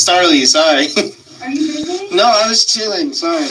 Starly, sorry. Are you busy? No, I was chilling, sorry.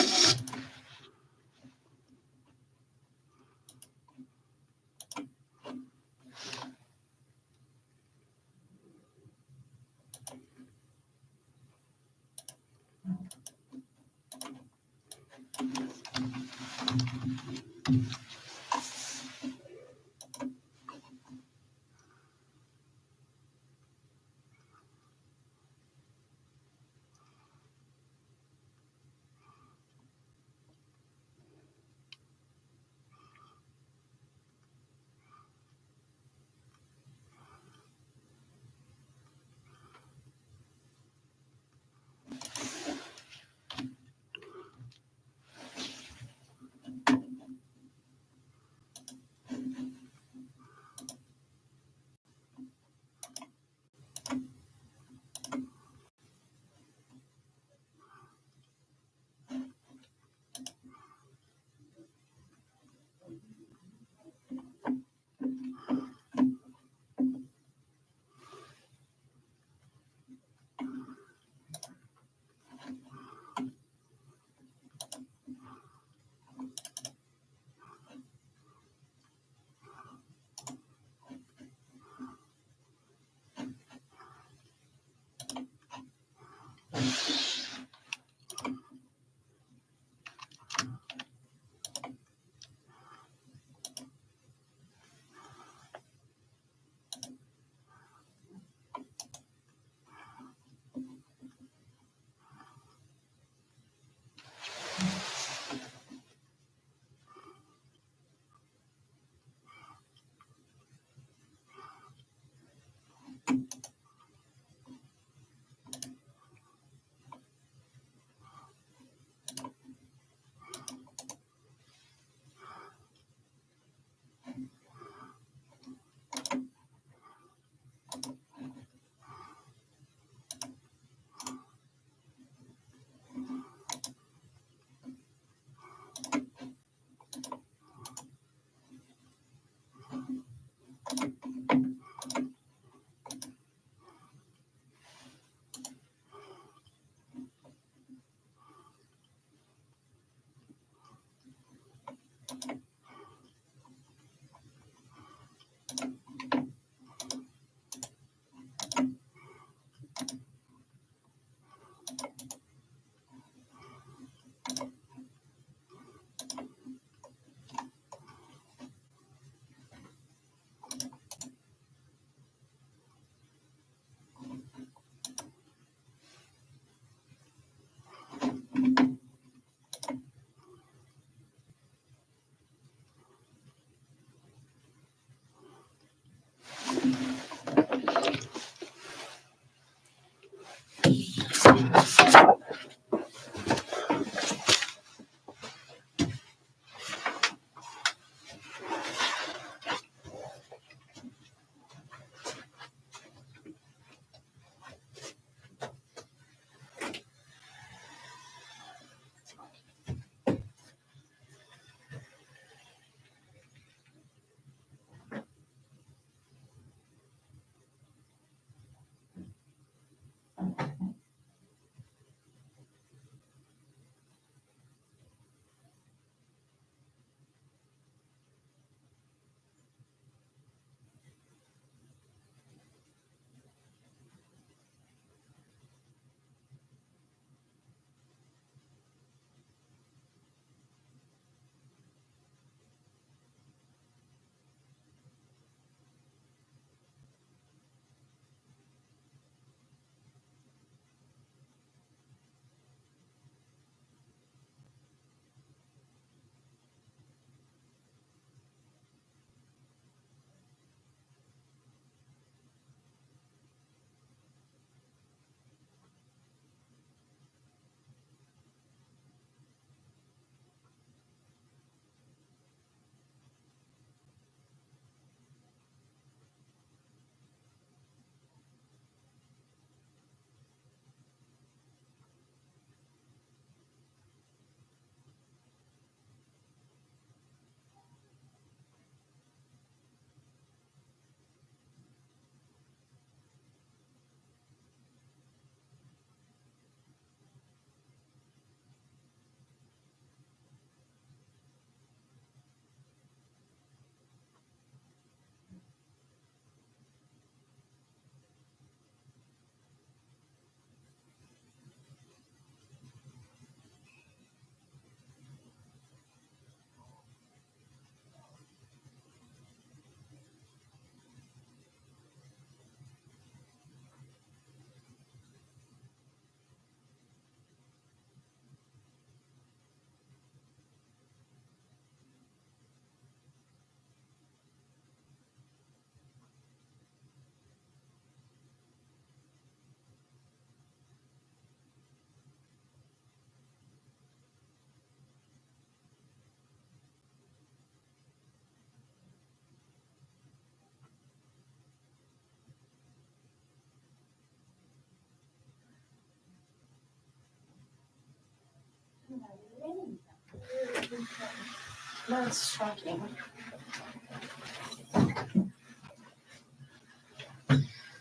That's shocking.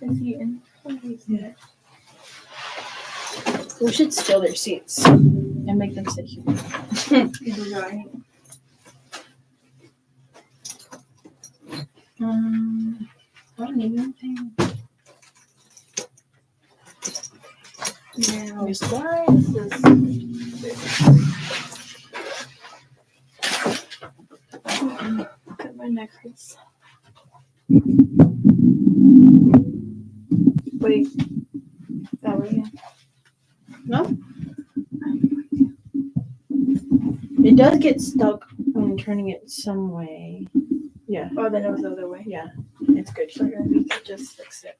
Is he in? Yeah. We should steal their seats and make them sit here. I don't even think. Yeah. Miss Lawrence Look at my neck hurts. Wait. That way. No? It does get stuck when turning it some way. Yeah. Oh, then it was the other way. Yeah. It's good. So we could just fix it.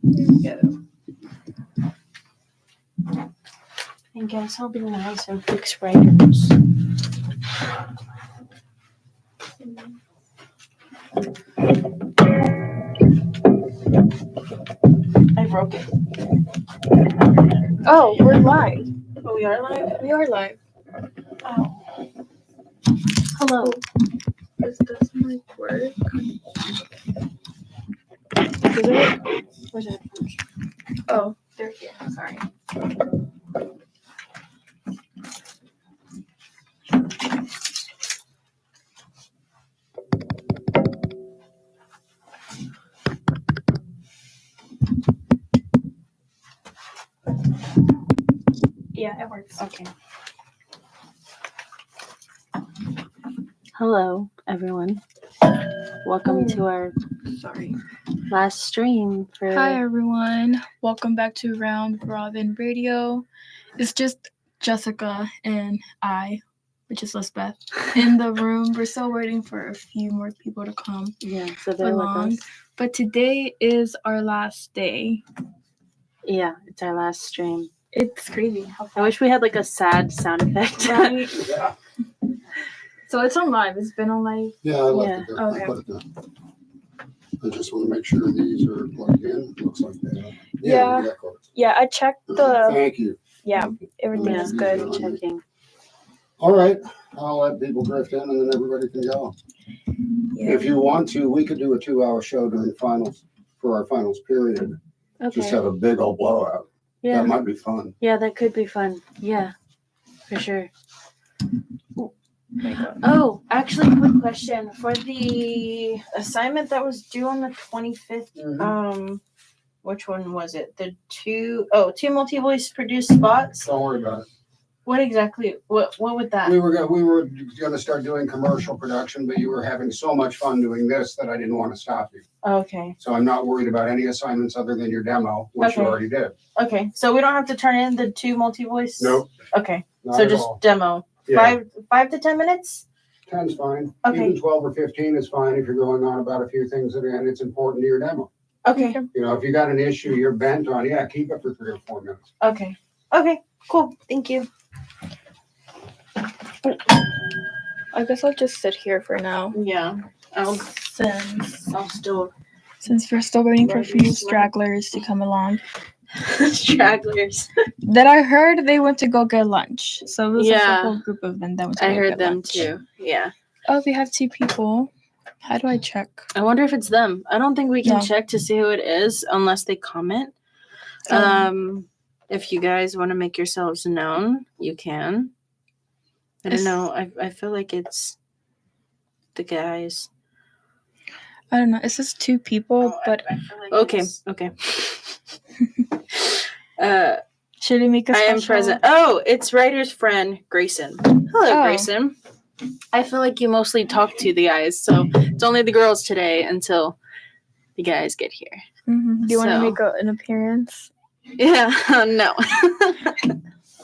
Yeah. I guess I'll be nice and fix writers. I broke it. Oh, we're live. Oh, we are live? We are live. Oh. Hello. This doesn't like work. Does it work? Where's it? Oh, they're here. Sorry. Yeah, it works. Okay. Hello, everyone. Welcome to our Sorry. last stream for. Hi, everyone. Welcome back to Round R0bin Radio. It's just Jessica and I, which is Lisbeth, in the room. We're still waiting for a few more people to come Yeah, so they're along. with us. But today is our last day. Yeah, it's our last stream. It's crazy. How I wish we had like a sad sound effect. Right? Yeah. So it's on live. It's been on live. Yeah, I left it there. Okay. I put it down. I just want to make sure these are plugged in. Looks like they are. Yeah. we got cards. Yeah, I checked the. Thank you. Yeah, everything Yeah. is good. Checking. All right. I'll let people drift in and then everybody can go. Yeah. If you want to, we could do a 2-hour show during finals for our finals period. Just Okay. have a big old blowout. Yeah. That might be fun. Yeah, that could be fun. Yeah, for sure. my God. Oh, actually, quick question. For the assignment that was due on the 25th, which one was it? The two multi-voice produced spots? Don't worry about it. What exactly, what would that? We were gonna start doing commercial production, but you were having so much fun doing this that I didn't want to stop you. Okay, So I'm not worried about any assignments other than your demo, which you Okay. already did. okay. So we don't have to turn in the two multi-voice? Nope. Okay, Not so at just all. demo. Yeah, 5 to 10 minutes? 10's fine. Okay. Even 12 or 15 is fine if you're going on about a few things and it's important to your demo. Okay, You know, if you got an issue you're bent on, yeah, keep it for 3 or 4 minutes. okay. Okay, cool. Thank you. I guess I'll just sit here for now. Yeah, I'll Since still we're still waiting for a few Right. stragglers to come along. stragglers. That I heard they went to go get lunch. So it was like Yeah. a whole group of them that went to I go heard get them lunch. too. Yeah. Oh, we have 2 people. How do I check? I wonder if it's them. I don't think we can No. check to see who it is unless they comment. If you guys want to make yourselves known, you can. I don't It's- know. I feel like it's the guys. I don't know. It says 2 people, but I feel like okay. should we make a I special? am present. Oh, it's writer's friend Grayson. Hello, Oh. Grayson. I feel like you mostly talk to the guys, so it's only the girls today until the guys get here. Mm-hmm. Do you want to So- make an appearance? Yeah, no.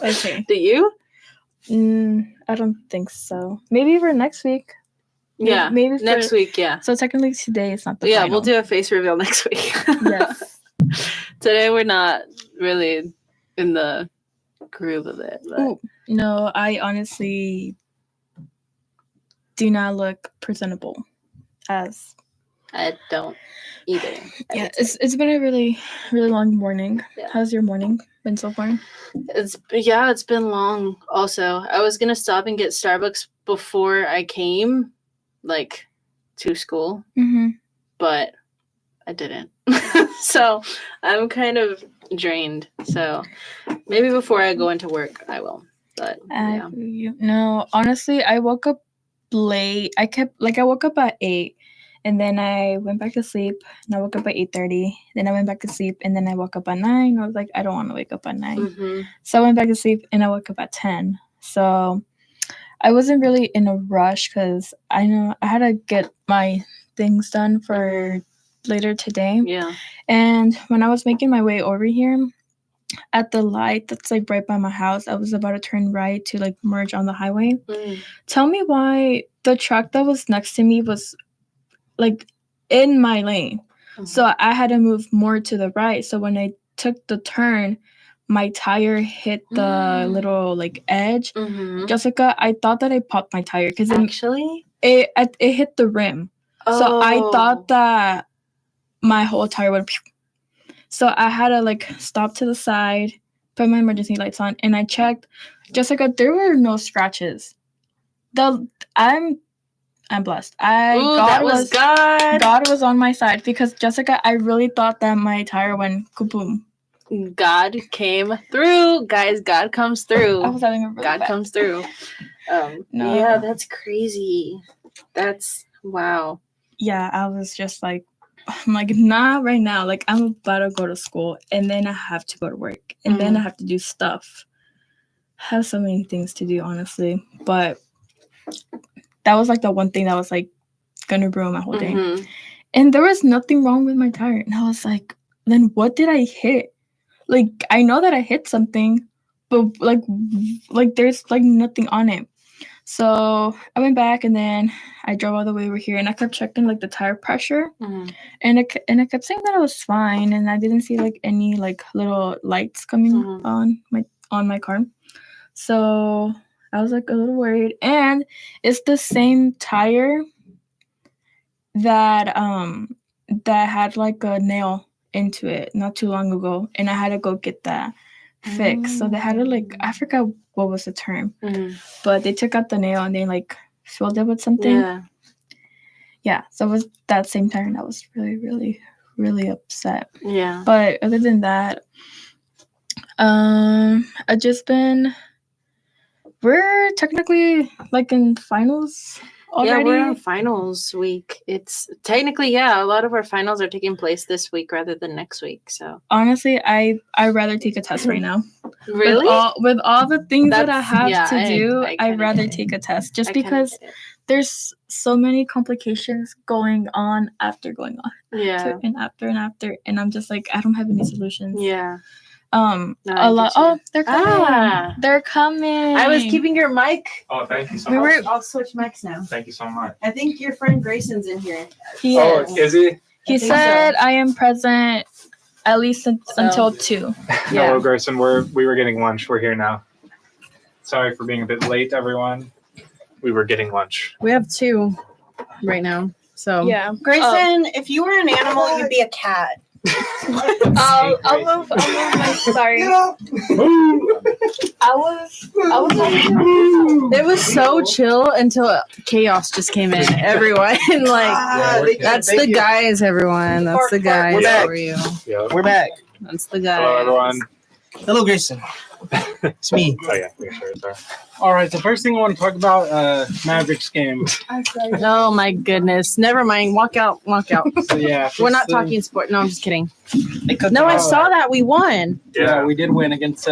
Okay. Do you? I don't think so. Maybe for next week. Yeah, Maybe for- next week, yeah. So technically today is not the Yeah, final. we'll do a face reveal next week. Yes. Today we're not really in the groove of it. But Ooh. No, I honestly do not look presentable as I don't either. Yeah, it's been a really, really long morning. Yeah. How's your morning been so far? It's been long. Also, I was gonna stop and get Starbucks before I came, like, to school, Mm-hmm. but I didn't. So I'm kind of drained. So maybe before I go into work, I will. But yeah. No, honestly, I woke up late. I woke up at 8, and then I went back to sleep. And I woke up at 8:30. Then I went back to sleep, and then I woke up at 9. I was like, I don't want to wake up at 9. Mm-hmm. So I went back to sleep, and I woke up at 10. So I wasn't really in a rush because I know I had to get my things done for later today. Yeah. And when I was making my way over here, at the light that's like right by my house, I was about to turn right to like merge on the highway. Tell me why the truck that was next to me was like in my lane. Mm-hmm. So I had to move more to the right. So when I took the turn, my tire hit the little like edge. Mm-hmm. Jessica, I thought that I popped my tire because Actually, it hit the rim. So I thought that my whole tire went. So I had to like stop to the side, put my emergency lights on, and I checked. Jessica, there were no scratches. I'm blessed. God was on my side because Jessica, I really thought that my tire went kaboom. God came through, guys. God comes through. I was having a really God bad. comes through. No. Yeah, that's crazy. That's wow. Yeah, I was just like, I'm like, not right now. Like, I'm about to go to school, and then I have to go to work, and then I have to do stuff. I have so many things to do, honestly. But that was like the one thing that was like gonna ruin my whole day. Mm-hmm. And there was nothing wrong with my tire. And I was like, then what did I hit? Like, I know that I hit something, but like there's like nothing on it. So I went back, and then I drove all the way over here, and I kept checking like the tire pressure, and it kept saying that it was fine, and I didn't see like any like little lights coming on my car. So I was like a little worried, and it's the same tire that had like a nail into it not too long ago, and I had to go get that fixed. So they had to like, I forgot what was the term, but they took out the nail and they like filled it with something. Yeah, so it was that same tire, and I was really, really, really upset. Yeah. But other than that, I've just been, we're technically like in finals already. Yeah, we're in finals week. It's technically, a lot of our finals are taking place this week rather than next week. So honestly, I'd rather take a test right now. Really? With all the things that I have to do, I'd rather take a test just because there's so many complications going on after going on. Yeah. And after. And I'm just like, I don't have any solutions. Yeah. No, a lot. Oh, they're coming. They're coming. I was keeping your mic. Oh, thank you so much. I'll switch mics now. Thank you so much. I think your friend Grayson's in here. He is. Is he? He said I am present at least until 2. Hello, Grayson. We were getting lunch. We're here now. Sorry for being a bit late, everyone. We were getting lunch. We have 2 right now. So yeah, Grayson, if you were an animal, you'd be a cat. I'll move my sorry. I was it was so chill until chaos just came in. Everyone that's the guys, everyone. That's the guys for you. Yeah. We're back. That's the guys. Hello, everyone. Hello, Grayson. It's me. Oh, yeah. Make sure it's there. All right. The first thing I want to talk about, Mavericks game. Oh my goodness. Never mind. Walk out. So, yeah. We're not talking sport. No, I'm just kidding. No, No, I saw that. We won. Yeah, we did win against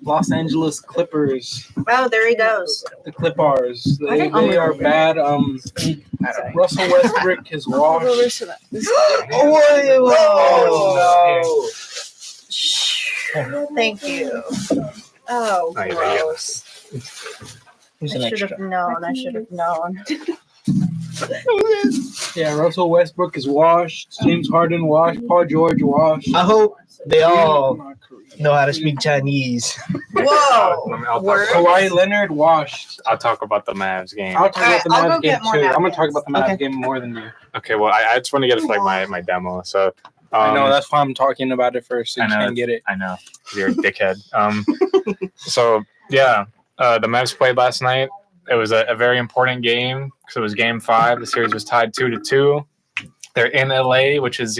Los Angeles Clippers. Oh, there he goes. The Clippers. They are bad. Russell Westbrook is washed. Oh, Thank you. Oh, yeah. gross. Here's an I should extra. have known. Yeah, Russell Westbrook is washed. James Harden washed. Paul George washed. I hope they all know how to speak Chinese. Whoa. Word. Kawhi Leonard washed. I'll talk about the Mavs game. I'll talk about the I'll Mavs go game get more too. I'm gonna napkins. talk about the Mavs Okay. game more than you. Okay, well, I just want to get it for like my demo. So I know that's why I'm talking about it first. So you can't get it. I know. You're a dickhead. So yeah, the Mavs played last night. It was a very important game because it was Game 5. The series was tied 2-2. They're in LA, which is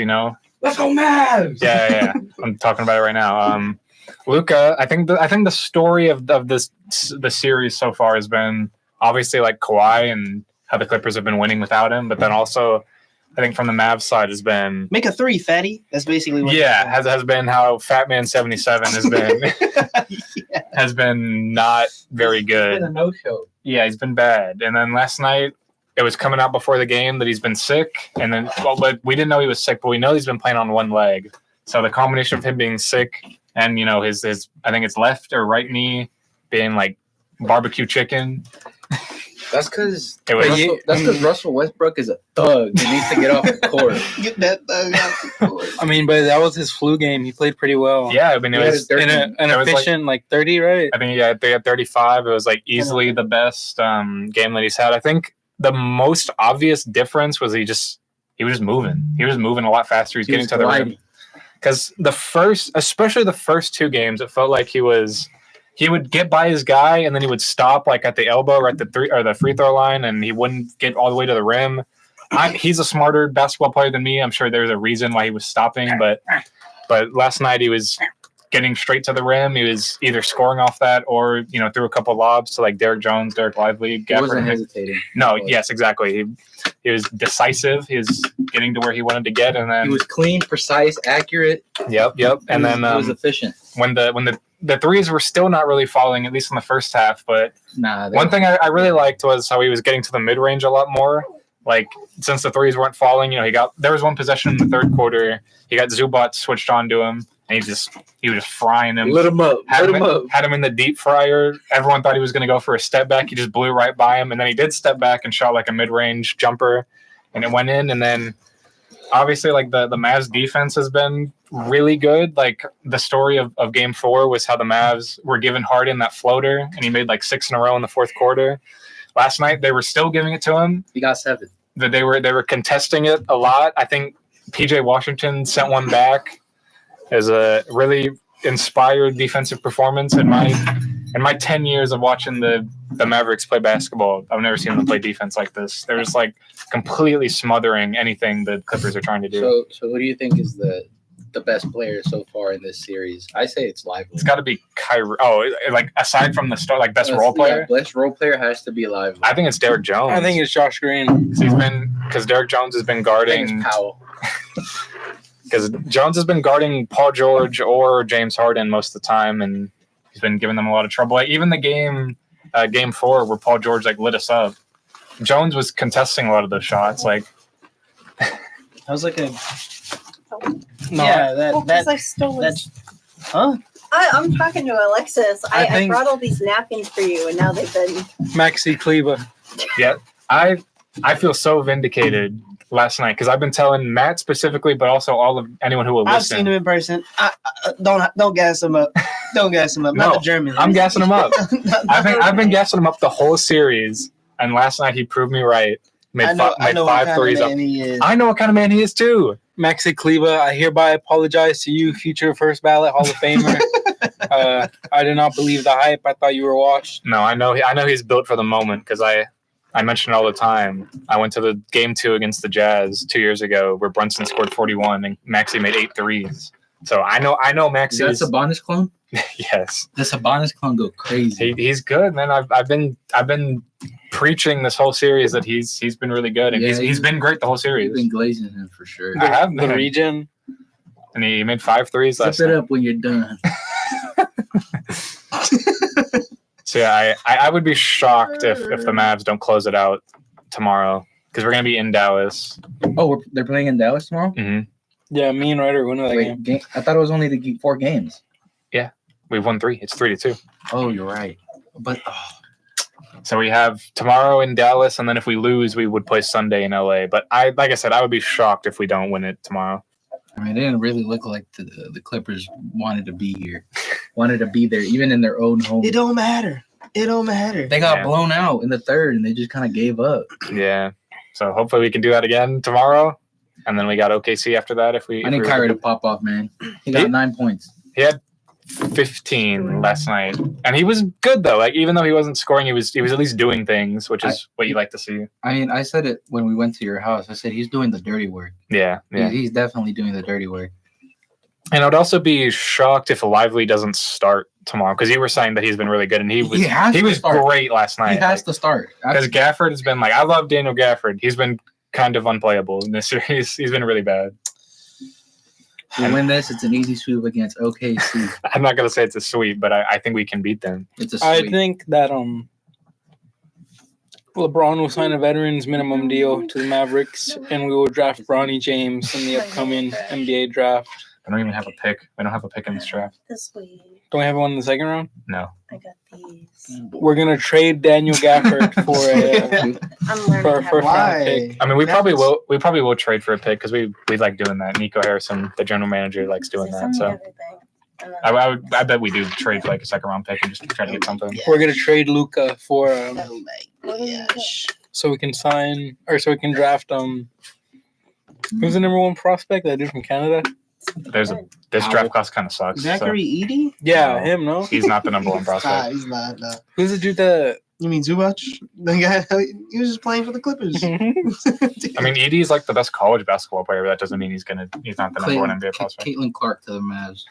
Let's go Mavs! yeah. I'm talking about it right now. Luka, I think the story of the series so far has been obviously like Kawhi and how the Clippers have been winning without him, but then also I think from the Mavs side has been Make a 3, fatty. That's basically what has been how Fat Man 77 has been has been not very good. no-show. Yeah, he's been bad. And then last night it was coming out before the game that he's been sick, and then but we didn't know he was sick, but we know he's been playing on one leg. So the combination of him being sick and his I think it's left or right knee being like barbecue chicken. That's because It was Russell Westbrook is a thug. He needs to get off the court. Get that thug off the court. I mean, but that was his flu game. He played pretty well. yeah, I mean it was In an it was efficient like 30, right? I think they had 35. It was like easily the best game that he's had. I think the most obvious difference was he was just moving. He was moving a lot faster. He's getting to the rim. Because especially the first 2 games, it felt like he would get by his guy and then he would stop like at the elbow or at the free throw line, and he wouldn't get all the way to the rim. He's a smarter basketball player than me. I'm sure there's a reason why he was stopping, but last night he was getting straight to the rim. He was either scoring off that or threw a couple lobs to like Derek Jones, Derek Lively. He wasn't hesitating. No, yes, exactly. He was decisive. He was getting to where he wanted to get, and then He was clean, precise, accurate. Yep. And then he was efficient. when the threes were still not really falling, at least in the first half. But one thing I really liked was how he was getting to the mid range a lot more. Like since the threes weren't falling, there was one possession in the third quarter. He got Zubac switched on to him, and he was just frying him. Lit him up. Had him in the deep fryer. Everyone thought he was going to go for a step back. He just blew right by him, and then he did step back and shot like a mid range jumper, and it went in. And then obviously, like the Mavs defense has been really good. Like the story of Game 4 was how the Mavs were giving Harden that floater, and he made like 6 in a row in the fourth quarter. Last night they were still giving it to him. He got 7. That they were contesting it a lot. I think PJ Washington sent one back as a really inspired defensive performance in my 10 years of watching the Mavericks play basketball. I've never seen them play defense like this. They're just like completely smothering anything the Clippers are trying to do. So who do you think is the best player so far in this series? I say it's Lively. It's got to be Kyrie. Oh, like aside from the start, like best role player. Yeah, best role player has to be Lively. I think it's Derek Jones. I think it's Josh Green. Because Derek Jones has been I guarding. think it's Powell. Because Jones has been guarding Paul George or James Harden most of the time, and he's been giving them a lot of trouble. Like even the game 4 where Paul George like lit us up, Jones was contesting a lot of those shots. Like I was like a. No, Yeah, Because I stole that's. this. Huh? I'm talking to Alexis. I I think- brought all these napkins for you, and now they've been. Maxi Kleber. yeah, I feel so vindicated last night because I've been telling Matt specifically, but also all of anyone who will I've listen. seen him in person. Don't gas him up. Don't gas him up. No, Not the German. I'm gassing him up. I've been gassing him up the whole series, and last night he proved me right. Made I know what 5 kind threes of up. man he is. I know what kind of man he is too. Maxi Kleber, I hereby apologize to you, future first ballot Hall of Famer. I did not believe the hype. I thought you were washed. No, I know he's built for the moment because I mention it all the time. I went to the Game 2 against the Jazz 2 years ago where Brunson scored 41 and Maxey made 8 threes. So I know Is that Maxey's Sabonis clone? yes. The Sabonis clone go crazy. He's good, man. I've been preaching this whole series that he's been really good, and Yeah, he's been great the whole You've series. been glazing him for sure. I have The been. region. And he made 5 threes last Zip it night. up when you're done. So yeah, I would be shocked if the Mavs don't close it out tomorrow because we're gonna be in Dallas. Oh, they're playing in Dallas tomorrow? hmm Yeah, me and Ryder winning that game. Wait, I thought it was only the 4 games. We've won 3. It's 3-2. Oh, you're right. But So we have tomorrow in Dallas, and then if we lose, we would play Sunday in LA. But like I said, I would be shocked if we don't win it tomorrow. I mean, it didn't really look like the Clippers wanted to be here, wanted to be there, even in their own home. It don't matter. It don't matter. They got blown out in the third, and they just kind of gave up. Yeah. So hopefully we can do that again tomorrow, and then we got OKC after that. I need Kyrie to pop off, man. He got 9 points. He had 15 last night, and he was good though. Like even though he wasn't scoring, he was at least doing things, which is what you like to see. I mean, I said it when we went to your house. I said he's doing the dirty work. Yeah. He's definitely doing the dirty work. And I would also be shocked if Lively doesn't start tomorrow, because you were saying that he's been really good, and he was great last night. He has to start because Gafford has been like, I love Daniel Gafford. He's been kind of unplayable in this series. He's been really bad. We win this, it's an easy sweep against OKC. I'm not gonna say it's a sweep, but I think we can beat them. It's a sweep. I think that LeBron will sign a veterans minimum deal to the Mavericks, and we will draft Bronny James in the upcoming NBA draft. I don't even have a pick. We don't have a pick in this draft. This week. Don't we have one in the second round? No. I got these. We're gonna trade Daniel Gafford for I'm learning for a how first to round pick. I mean, we probably will trade for a pick, because we like doing that. Nico Harrison, the general manager, likes doing that. So I bet we do trade for like a second round pick and just try to get something. We're gonna trade Luka for Oh my gosh. so we can draft who's the number one prospect, that dude from Canada? This draft class kind of sucks. Zachary Edey? Yeah, No. him, no? He's not the number one prospect. He's not. No. Who's the dude that You mean Zubac? The guy, he was just playing for the Clippers. I mean, Edie's like the best college basketball player, but that doesn't mean he's not the number one NBA prospect. Caitlin Clark to the Mavs.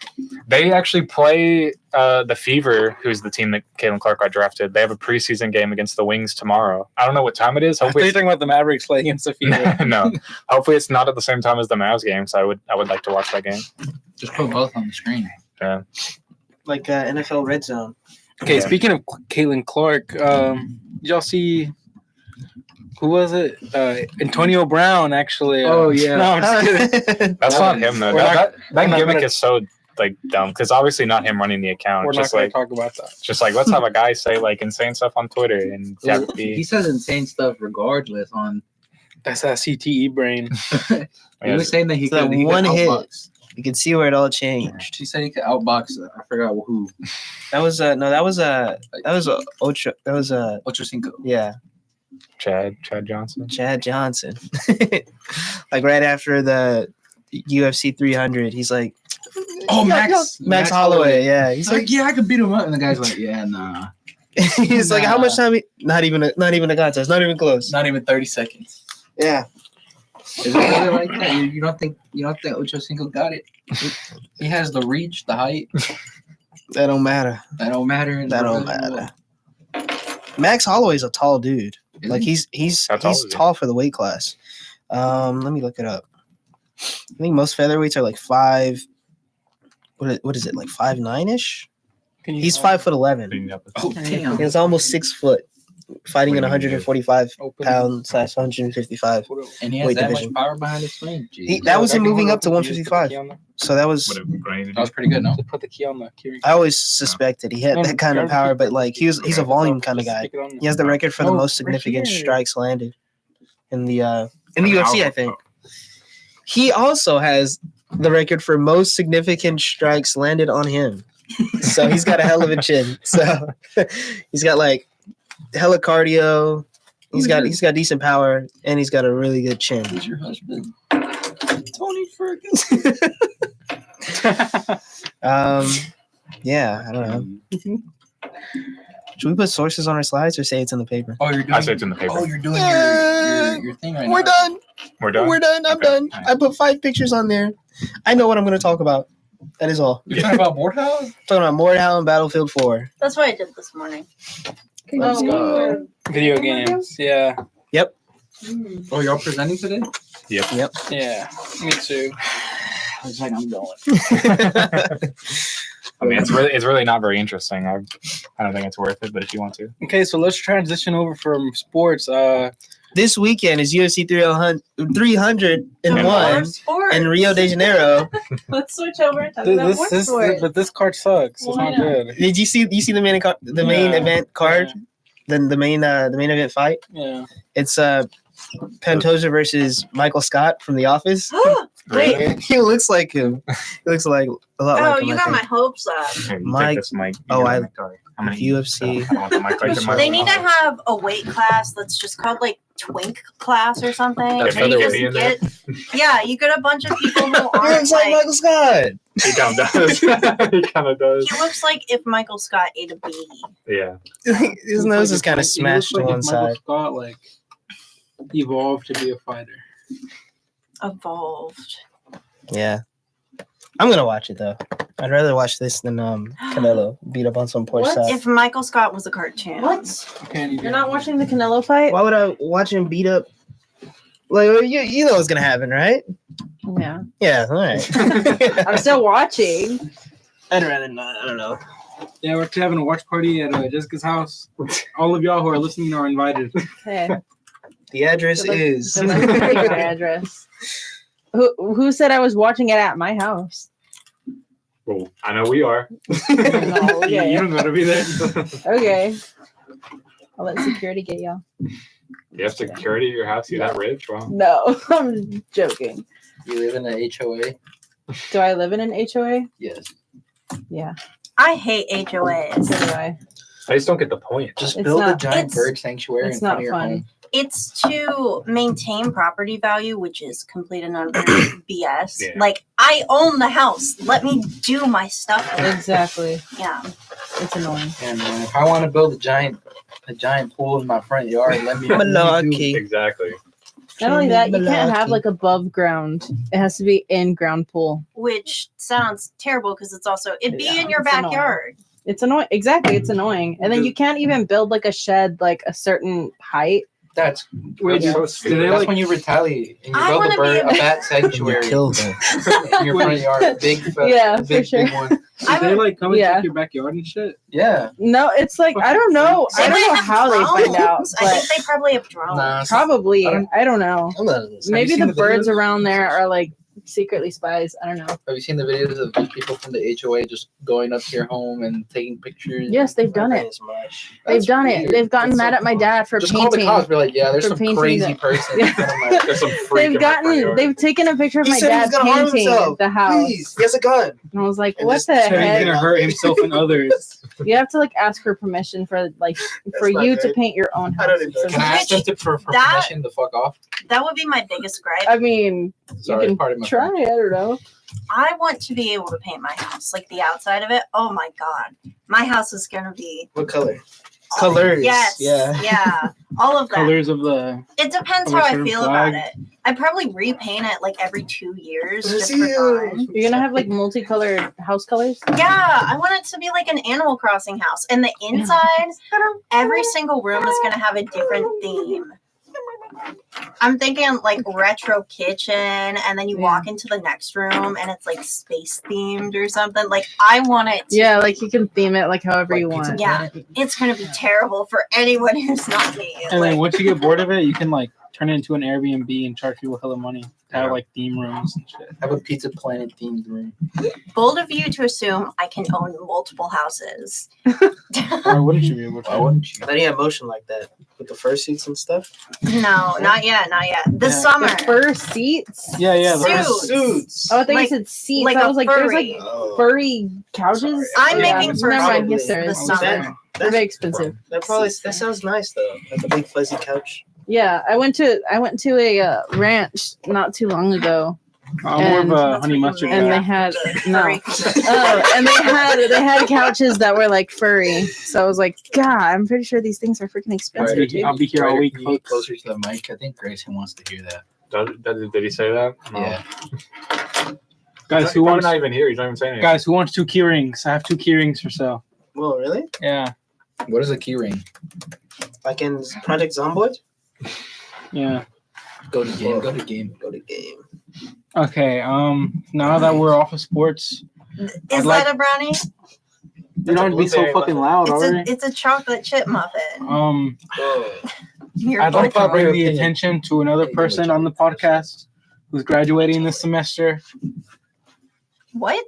They actually play the Fever, who's the team that Caitlin Clark got drafted. They have a preseason game against the Wings tomorrow. I don't know what time it is. I thought you were talking about the Mavericks playing against the Fever. No, hopefully it's not at the same time as the Mavs game. So I would like to watch that game. Just put both on the screen. Yeah. Like NFL Red Zone. Okay, Yeah. speaking of Caitlin Clark, did y'all see who was it? Antonio Brown, actually. Oh, yeah. No, I'm just kidding. That's not him though. We're That not gimmick gonna- is so like dumb, because obviously not him running the account. We're not Just going like to talk about that. just like let's have a guy say like insane stuff on Twitter and have it He be. says insane stuff regardless on. That's that CTE brain. He was saying that he It's that could one hit. outbox. You can see where it all changed. She said he could outbox. I forgot who. That was Ocho. That was Ocho Cinco. yeah, Chad Johnson. Chad Johnson. Like right after the UFC 300, he's like, Oh, Max Holloway. Yeah, he's He's like, like, yeah, I could beat him up, and the guy's like, yeah, nah, he's like, how much time? Not even a contest. Not even close. not even 30 seconds. Yeah. Is it really like that? You don't think Ocho Cinco got it? He has the reach, the height. That don't matter. That don't matter. That don't matter. Max Holloway's a tall dude. Like he's How tall is he? tall for the weight class. Let me look it up. I think most featherweights are like 5. What is it, like 5'9"ish? He's 5'11". Oh damn! He's almost 6 foot, fighting in What do you mean, 145 Open. pound / 155. And he has Weight that division. much power behind his swing. Jeez. That was him Can moving you up to put the key 155. on there? So that was. That was pretty good, no? Just put the key on the key. I always suspected he had that kind of power, but like he's a volume kind of guy. He has the record for the Oh, most significant right here. strikes landed in the UFC, I think. He also has the record for most significant strikes landed on him. So he's got a hell of a chin. So he's got like hella cardio. He's got decent power, and he's got a really good chin. Who's your husband? Tony Ferguson. Yeah, I don't know. Should we put sources on our slides or say it's in the paper? Oh, you're doing. I say it's in the paper. Oh, you're doing your thing right now. We're done. We're done. We're done. I'm Okay. done. I put 5 pictures on there. I know what I'm going to talk about. That is all. You're talking about Boardhouse? Talking about Mordhau and Battlefield 4. That's what I did this morning. Let's go. Video games. Yeah. Oh, y'all presenting today? Yeah. Me too. I was like, I'm going. I mean, it's really not very interesting. I don't think it's worth it. But if you want to, Okay, so let's transition over from sports. This weekend is UFC 301 Sport. in Rio de Janeiro. Let's switch over and talk about more sport. But this card sucks. It's Why not not? good. Did you see the main event card? the main event fight. Yeah. It's Pantoja versus Michael Scott from The Office. Wait. He looks like him. He looks like a lot like Oh, him. you I got think. my hopes up. Here, you Mike- take this mic. oh, I- I'm gonna UFC. I don't want the mic right in my They need to have a weight class that's just called like twink class or something. That's And you featherweight in there? yeah, you get a bunch of people who He aren't looks like like. Michael Scott. He kind of does. He kind of does. He looks like if Michael Scott ate a bee. Yeah. His nose is kind of smashed to one side. Scott like evolved to be a fighter. Evolved. Yeah. I'm gonna watch it though. I'd rather watch this than Canelo beat up on some poor What side. If Michael Scott was a cartoon. What? Okay, You're not watching the Canelo fight? Why would I watch him beat up? Like you know what's gonna happen, right? Yeah. Yeah, all right. I'm still watching. I'd rather not. I don't know. Yeah, we're having a watch party at Jessica's house. All of y'all who are listening are invited. Okay. The address Good luck- is. good luck with my address. Who said I was watching it at my house? Well, I know we are. No, okay. You don't gotta be there. Okay. I'll let security get y'all. You have security at your house? You that rich? Wow. No, I'm joking. You live in an HOA? Do I live in an HOA? Yes. Yeah. I hate HOAs. So do I. I just don't get the point. Just It's build a not- giant it's- bird sanctuary It's in front not of your fun. home. It's to maintain property value, which is complete and utter BS. Yeah. Like, I own the house. Let me do my stuff. Exactly. Yeah. It's annoying. And if I want to build a giant pool in my front yard, let me. Malarkey. Exactly. Not only that, you can't have Malarkey. like above ground. It has to be in ground pool. Which sounds terrible because it's also, it'd be Yeah, in your it's annoying. backyard. It's annoying. Exactly. It's annoying. And then you can't even build like a shed like a certain height. That's Wait, That's so do stupid. they that's like when you retaliate and you I build wanna a bird, be a bat sanctuary in Kill them. your front yard, big, Yeah, big, for big sure. one. do they like come and Yeah. check your backyard and shit? Yeah. No, it's like I don't know. They I don't might know have how they find out, drones. I but think they probably have drones. Nah, probably. I don't know. I'm not. Maybe seen the the birds videos? around there are like secretly spies. I don't know. Have you seen the videos of people from the HOA just going up to your home and taking pictures? Yes, they've done it. They've That's done it. weird. They've gotten That's mad so at my cool. dad for Just call the painting. cops. Be like, yeah, there's For some painting crazy the- person in front of my. There's some freak in my front yard. They've taken a picture of He my said he was dad gonna harm painting himself. the house. Please, he has a gun. And I was like, And what this- the So he's heck? gonna hurt himself and others. You have to like ask for permission for like for not you to good. paint your own I house. don't even know. Can I ask them for That- permission to fuck off? That would be my biggest gripe. I mean, Sorry, you can pardon my try. French. I don't know. I want to be able to paint my house, like the outside of it. Oh my god, my house is gonna be What color? Colors. Yes, Yeah. yeah, all of that. Colors of the. It depends Of a how I certain feel flag. about it. I probably repaint it like every 2 years just Brazil. for fun. You're gonna have like multicolored house colors. Yeah, I want it to be like an Animal Crossing house, and the inside, every single room is gonna have a different theme. I'm thinking like retro kitchen, and then you walk into the next room and it's like space themed or something. Like I want it to, Yeah, like you can theme it like however you Pizza want. yeah, it's gonna be terrible for anyone who's not me. And Like, then once you get bored of it, you can like turn it into an Airbnb and charge people hella money to have like theme rooms and shit. Have a Pizza Planet themed room. bold of you to assume I can own multiple houses. Or wouldn't you be able to? Why wouldn't you? How do you have motion like that with the fursuits and stuff? No, not yet, not yet. The Yeah. summer. The fur seats. Yeah, yeah. the Suits. Suits. Oh, I thought Like- you said seats. like I a was like, furry. there's like furry couches. I'm Yeah, making fur never mind. Yes, suits there this is. summer. They're very expensive. That sounds nice though. Like a big fuzzy couch. Yeah, I went to a ranch not too long ago, I'm more of a That's honey what mustard you and guy. they had no. Furry. Oh, and they had couches that were like furry. So I was like, God, I'm pretty sure these things are freaking expensive. Right. Dude. I'll be here all week, Can you get folks. closer to the mic. I think Grayson wants to hear that. Did he say that? No. Yeah. Guys, He's who probably wants? not even here. He's not even saying anything. Guys, who wants 2 key rings? I have 2 key rings for sale. Whoa, really? Yeah, What is a key ring? Like in Project Zomboid? yeah. Go to game. Go to game. Go to game. Okay. Now that we're off of sports, Is like- that a brownie? you don't have to be so blueberry fucking muffin. loud, It's already. it's a chocolate chip muffin. Oh. You're I'd like to Unpopular bring the opinion. attention to another Opinion. person on the podcast who's graduating this semester. what?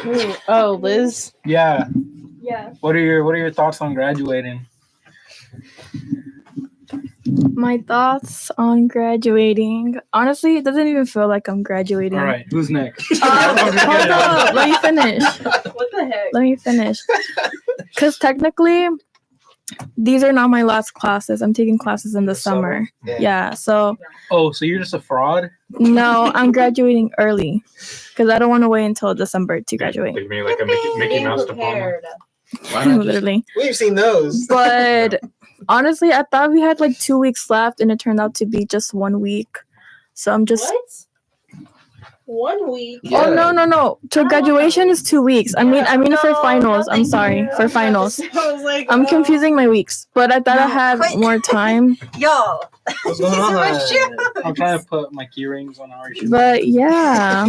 Ooh, oh, Liz. Yeah, Yeah. What are your thoughts on graduating? My thoughts on graduating. Honestly, it doesn't even feel like I'm graduating. All right, who's next? Hold up. Let me finish. What the heck? Let me finish. Because technically, these are not my last classes. I'm taking classes in the summer. Yeah. So, Oh, so you're just a fraud? no, I'm graduating early. Because I don't want to wait until December to graduate. Give me like a Mickey Mouse diploma. Why not just- Literally. We've seen those. But honestly, I thought we had like 2 weeks left, and it turned out to be just 1 week. So I'm just. What? 1 week. Oh no! So graduation is 2 weeks. I mean for finals. I'm sorry for finals. I was like, I'm confusing my weeks, but I thought I had Quit. more time. Yo, What's these going are my on? shoes. I'm trying to put my key rings on our shoes. But yeah,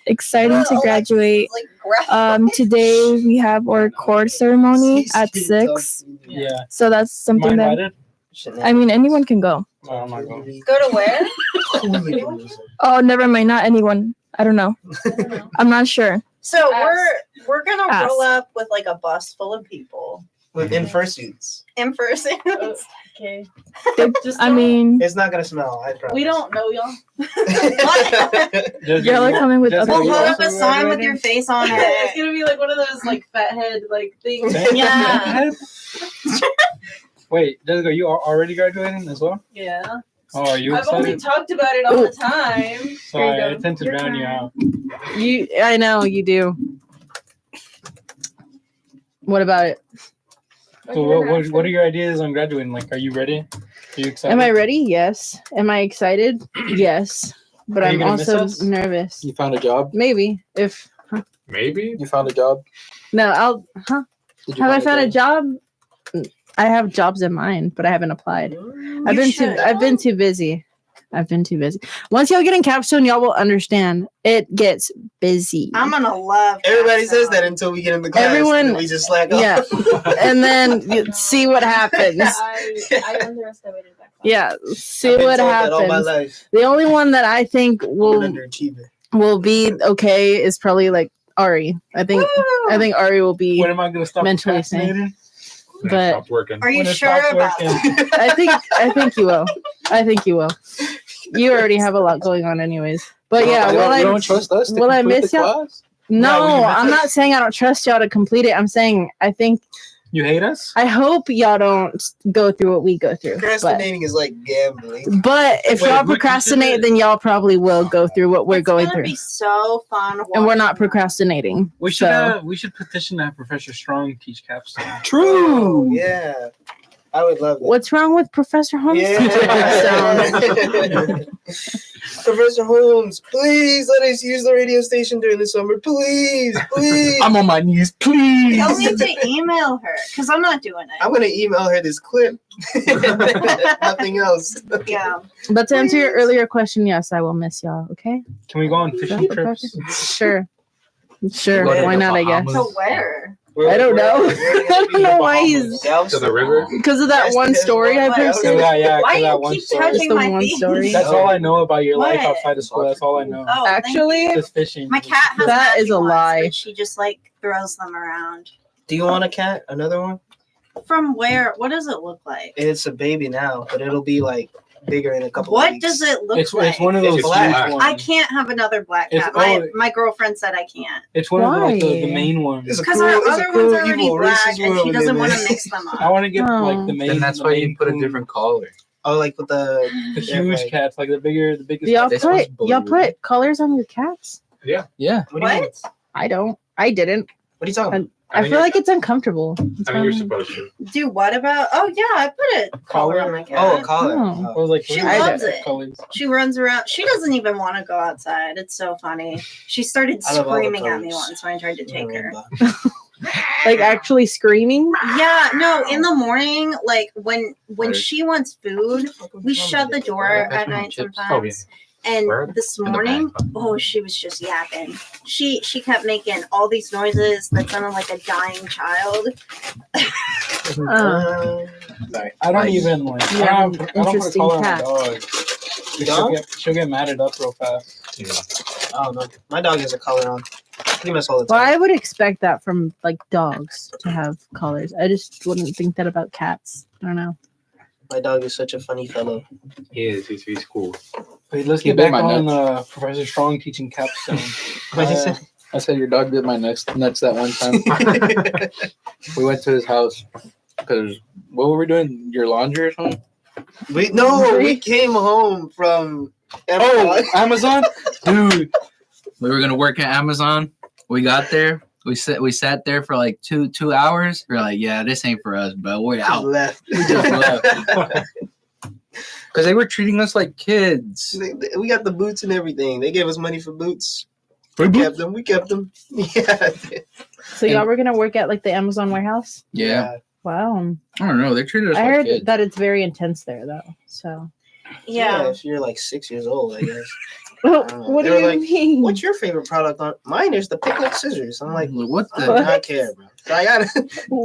exciting to graduate. Like, grab Today we have our cord ceremony at 6. Yeah. So that's Am I something that invited? I mean anyone can go. Oh, I'm not going. Go to where? Oh, never mind, not anyone. I don't know. I'm not sure. So Ask. we're gonna Ask. roll up with like a bus full of people Within fursuits. in person. Okay. I mean, It's not gonna smell. I promise. We don't know y'all. y'all are coming with Jessica, other We'll you hold people. up a also sign with graduating? your face on It's it. gonna be like one of those like fat head like things. Yeah. Wait, Jessica, you are already graduating as well? Yeah. Oh, are you I've only excited? talked about it all the time. Sorry, Here I you go. tend to Your drown you turn. out. I know you do. What about it? So what are your ideas on graduating? Like, are you ready? Are you excited? Am I ready? Yes. Am I excited? Yes. But Are you I'm gonna miss also us? nervous. You found a job? Maybe if Maybe. You found a job? no, Did you have I found a job? I have jobs in mind, but I haven't applied. I've been too busy. Once y'all get in capstone, y'all will understand. It gets busy. I'm gonna love Everybody says Capstone. that until we get in the class. Everyone- and we just slack off. Yeah. And then you see what happens. I underestimated that. Yeah, see I've been what told that all my happens. life. The only one that I think I'm will an underachiever. be okay is probably like Ari. I think Ari will be. When am I going to stop mentally procrastinating? But- Stopped working. Are you When it sure stops about working. that? I think you will. I think you will. You already have a lot going on, anyways. But yeah, you will I? don't trust us to will I complete miss the y'all? class? No, Yeah, we miss I'm it. not saying I don't trust y'all to complete it. I'm saying I think You hate us? I hope y'all don't go through what we go through. But Procrastinating is like gambling. if Wait, y'all would you procrastinate, consider- then y'all probably will go through what we're It's going gonna through, be so fun. and we're not watching that. procrastinating. We should So we should petition to have Professor Strong teach capstone. True. Yeah. I would love that. what's wrong with Professor Holmes? Yeah. Professor Holmes, please let us use the radio station during the summer. Please, please. I'm on my knees, please. You'll need to email her because I'm not doing it. I'm going to email her this clip. Nothing else. Yeah. But to answer your earlier question, yes, I will miss y'all. Okay. Can we go on fishing trips? Sure. Sure. Go to Why the not? I guess. Bahamas. So where? I don't know. I don't know why he's To the river? because of that one story I posted. Yeah, Why that you one keep story. touching Just the my one feet? story. That's all I know about your life What? outside of school. That's all I know. Oh, thank Actually, you. Just fishing. My cat has That is a matching ones, lie. but she just like throws them around. Do you want a cat? Another one? From where? What does it look like? It's a baby now, but it'll be like bigger in a couple What weeks. does it look It's like? one of those It's black. huge ones. I can't have another black cat. It's- My girlfriend said I can't It's one of the, like, the Why? main ones. It's a because cruel- our it's a other cruel, ones are already evil, black, racist and she world we doesn't live want in. to mix them I up. want to get Oh. like the main. Then that's the why main you put a coon. different collar. Oh, like with the The they're huge like- cats, like the biggest. Do y'all This one's y'all blue. put colors on your cats? Yeah. What? Do you mean? What? I don't. I didn't. What are you talking about? I feel like it's uncomfortable. I think you're supposed to. Do what about? Oh yeah, I put a collar on my cat. Oh, a collar. Oh. I was like, She what are loves the it. colors? She runs around. She doesn't even want to go outside. It's so funny. She started I love all the screaming at me colors. once when I tried to take her. Like actually screaming. Yeah, no, in the morning, like when Right. she wants food, we shut the door That's at when night chips- sometimes. Where? And this In the morning, back. oh, she was just yapping. She kept making all these noises that sounded like a dying child. Sorry. I don't even like. You have an I don't put a interesting collar on my cat. dog. Dog? She'll get matted up real fast. I don't know. My dog has a collar on. Pretty much all the Well, time. I would expect that from like dogs to have collars. I just wouldn't think that about cats. I don't know. My dog is such a funny fellow. He is. He's cool. Wait, let's He get bit back my on nuts. Professor Strong teaching capstone. What'd you say? I said your dog bit my nuts that one time. We went to his house because what were we doing? Your laundry or something? we came home from Amazon, dude. We were gonna work at Amazon. We got there. We sat there for like two hours. We're like, yeah, this ain't for us, but we're just out. left. We just left. Because they were treating us like kids. We got the boots and everything. They gave us money for boots. We kept them. Yeah. So y'all were gonna work at like the Amazon warehouse? Yeah. Wow. I don't know. They treated us I like heard kids. that it's very intense there though. So Yeah. If you're like 6 years old, I guess. what They do were you like, mean? What's your favorite product on mine? Is the pickled scissors. I'm like, What I the? do not care, bro. So I gotta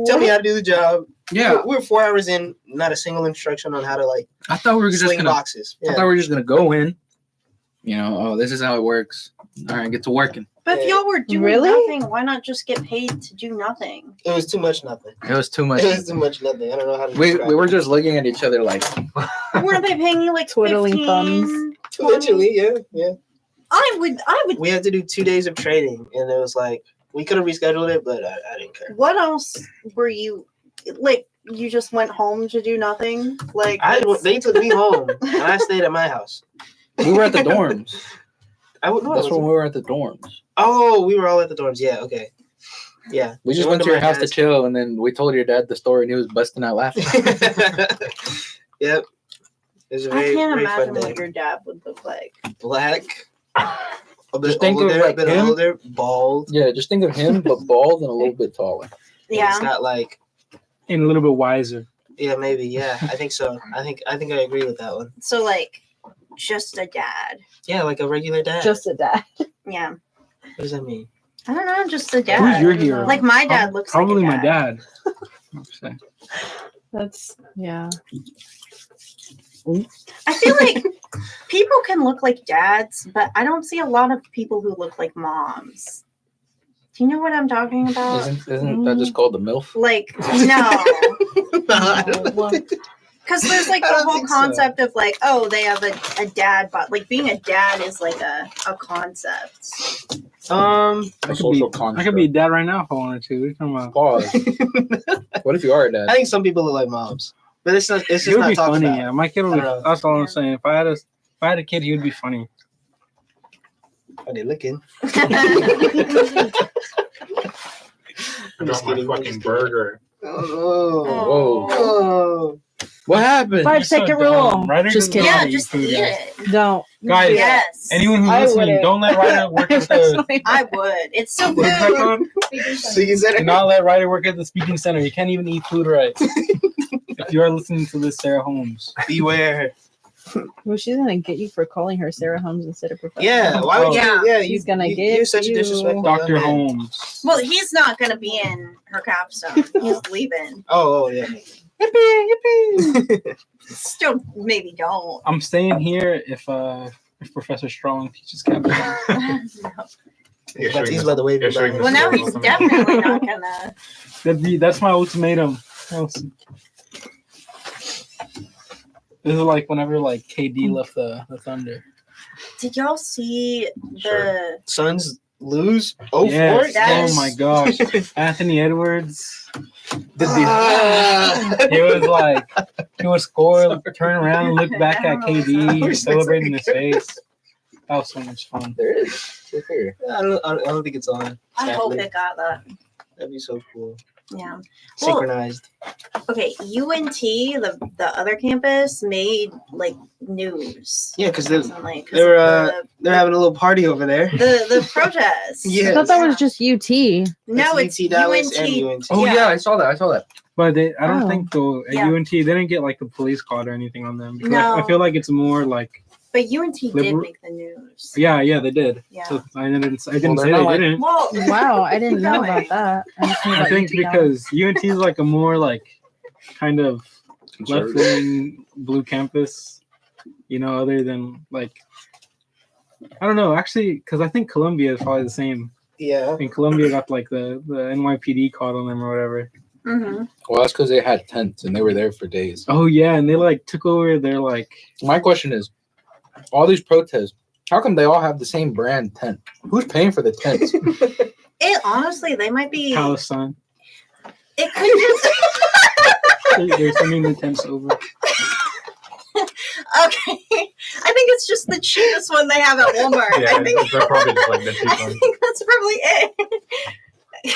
tell me how to do the job. Yeah. We're 4 hours in, not a single instruction on how to like I thought we were just sling gonna. boxes. I thought we were just gonna go in. You know, oh, this is how it works. All right, get to working. But if y'all were doing Really? nothing, why not just get paid to do nothing? It was too much nothing. It was too much. It was too much nothing. I don't know how to We describe were it. just looking at each other like, Weren't they paying you like Twiddling 15, thumbs. 20? Literally, yeah. I would. We had to do 2 days of training, and it was like we could have rescheduled it, but I didn't care. What else were you like? You just went home to do nothing? Like They took me home, and I stayed at my house. we were at the dorms. That's That's when we were at the dorms. Oh, we were all at the dorms. Yeah, okay. Yeah. We just We went to your my house to dad's. chill, and then we told your dad the story, and he was busting out laughing. Yep. It was a I very, can't very imagine fun day. what your dad would look like. Black. A bit Just think of, older, like, a bit him. older, bald. Yeah, just think of him, but bald and a little bit taller. He's Yeah. got like, And a little bit wiser. yeah, maybe, yeah. I think so. I think I agree with that one. So like, just a dad. Yeah, like a regular dad. Just a dad. Yeah. What does that mean? I don't know, just a dad. Who's your hero? Like my dad looks Probably like a my dad. Okay. That's yeah. I feel like people can look like dads, but I don't see a lot of people who look like moms. Do you know what I'm talking about? Isn't that just called the MILF? Like, no. Well, Because there's like I the don't whole think so. concept of like, oh, they have a dad, but like being a dad is like a concept. I could social be a dad right now if I wanted to. What are you talking about? Pause. What if you are a dad? I think some people look like moms, but it's not. It's It just would not be talked funny, about. yeah. My kid would be, I don't know. that's all I'm saying. If I had a kid, he would be funny. Are they looking? I just got my kidding, I'm fucking just burger. Oh. Whoa. Oh. What happened? 5-second rule. Ryder Just doesn't know kidding. how Yeah, to just food, eat guys. it. Don't. Guys, Yes. anyone who's I listening, wouldn't. don't let Ryder work at the I would. It's so what is that good. called? So you said Do it. not let Ryder work at the speaking center. You can't even eat food right. If you are listening to this, Sarah Holmes. Beware. Well, she's gonna get you for calling her Sarah Holmes instead of Professor. Yeah. Why would Yeah. you? Yeah. He's gonna get You're such a you. disrespectful Dr. young man. Holmes. Well, he's not going to be in her capstone. He's leaving. Oh yeah. Still, maybe don't. I'm staying here if Professor Strong teaches captain. He's about to wave You're you showing back. Well, now this he's to me. definitely not going to. That's my ultimatum. This is like whenever like KD left the Thunder. Did y'all see the. Suns lose. Oh, Yes. That Oh is- my gosh. Anthony Edwards. Ah. It was like he would score, turn around, and look back at KD, celebrating his face. That was so much fun. There is. Right here. I don't think it's on. I hope Sadly. it got that. That'd be so cool. Yeah. Well, Synchronized. okay, UNT, the other campus, made like news. Yeah, because they're Recently, 'cause they're, of they're having a little party over there. the protest. Yeah. I thought that was just UT. No, it's UT Dallas UNT. and UNT. Oh Yeah. yeah, I saw that. But I don't Oh. think though at Yeah. UNT they didn't get like the police caught or anything on them. Because No. I feel like it's more like But UNT did Liberal- make the news. yeah they did. Yeah. So I didn't say they're they not like- didn't. Well, Wow, I didn't know Going. about that. I just knew I about think UT because UNT is like a more like kind of left Conservative. wing blue campus, you know, other than like I don't know actually because I think Columbia is probably the same. Yeah. And Colombia got like the NYPD called on them or whatever. Mm-hmm. Well, that's because they had tents and they were there for days. Oh yeah, and they like took over their like. My question is, all these protests, how come they all have the same brand tent? Who's paying for the tents? It honestly, they might be. Palestine. It could just. They're sending the tents over. Okay, I think it's just the cheapest one they have at Walmart. Yeah, I think they're probably just like the cheap I ones. think that's probably it.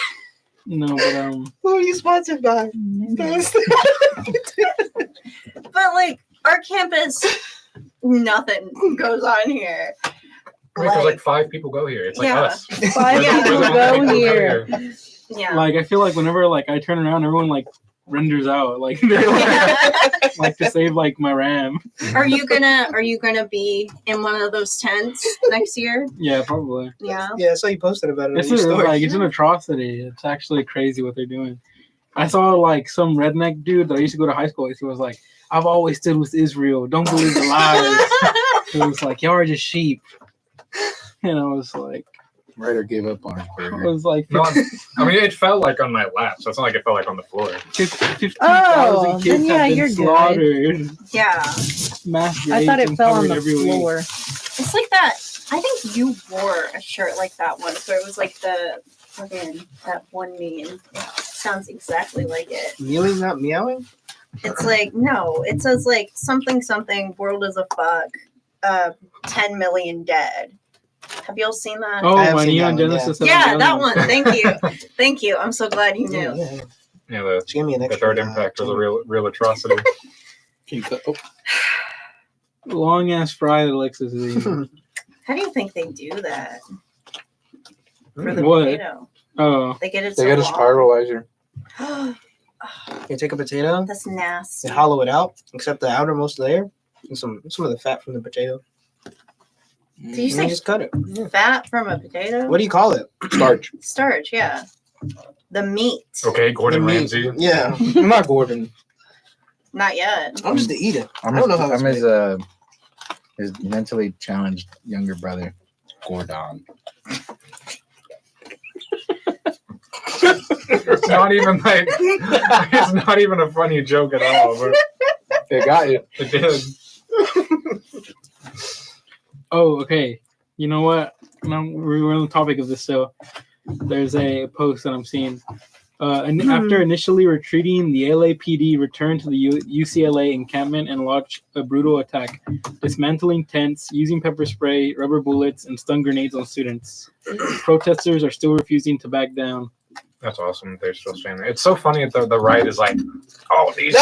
No, but Who are you sponsored by? But like our campus, nothing goes on here. Because like 5 people go here. It's like Yeah. us. 5 Yeah. people go here. Yeah. like I feel like whenever like I turn around, everyone like renders out. Like they're like to save like my RAM. Are you gonna be in one of those tents next year? Yeah, probably. Yeah. Yeah, I saw you posted about it. This on is your story. like it's an atrocity. It's actually crazy what they're doing. I saw like some redneck dude that I used to go to high school with. He was like, "I've always stood with Israel. Don't believe the lies." It was like, "Y'all are just sheep." And I was like, Ryder gave up on his I burger. was like, No, I mean, it felt like on my lap, so it's not like it felt like on the floor. 15,000 Oh, kids then yeah, have been you're good. slaughtered. Yeah. Mass I thought graves it fell on uncovered the every week. floor. It's like that. I think you wore a shirt like that once, where it was like the fucking that one meme. It sounds exactly like it. Meowing, not meowing? It's like no, it says like something something. World is a fuck. 10 million dead. Have you all seen that? Oh, I have my seen Neon that one, Genesis. yeah, that Evangelion. one. Thank you, thank you. I'm so glad you knew. Yeah. Yeah, the, She gave me an the extra. third impact was a real atrocity. Can you cut? Oh, Long ass fried Alexis is eating. How do you think they do that? For the What? potato, Oh, they get it. they so got a long. spiralizer. You take a potato, That's nasty. you hollow it out, except the outermost layer, and some of the fat from the potato. Do you And then say you just cut it. fat from a potato? What do you call it? Starch. Starch, yeah. The meat. Okay, Gordon The meat. Ramsay. Yeah. I'm not Gordon. Not yet. I'm just to eat it. I'm I don't know how it's I'm made. his mentally challenged younger brother, Gordon. It's not even like it's not even a funny joke at all. But They got you. it did. oh, okay. You know what? Now we're on the topic of this, so there's a post that I'm seeing. And after initially retreating, the LAPD returned to the UCLA encampment and launched a brutal attack, dismantling tents, using pepper spray, rubber bullets, and stun grenades on students. Protesters are still refusing to back down. That's awesome. They're still staying there. It's so funny that the right is like, oh, these. No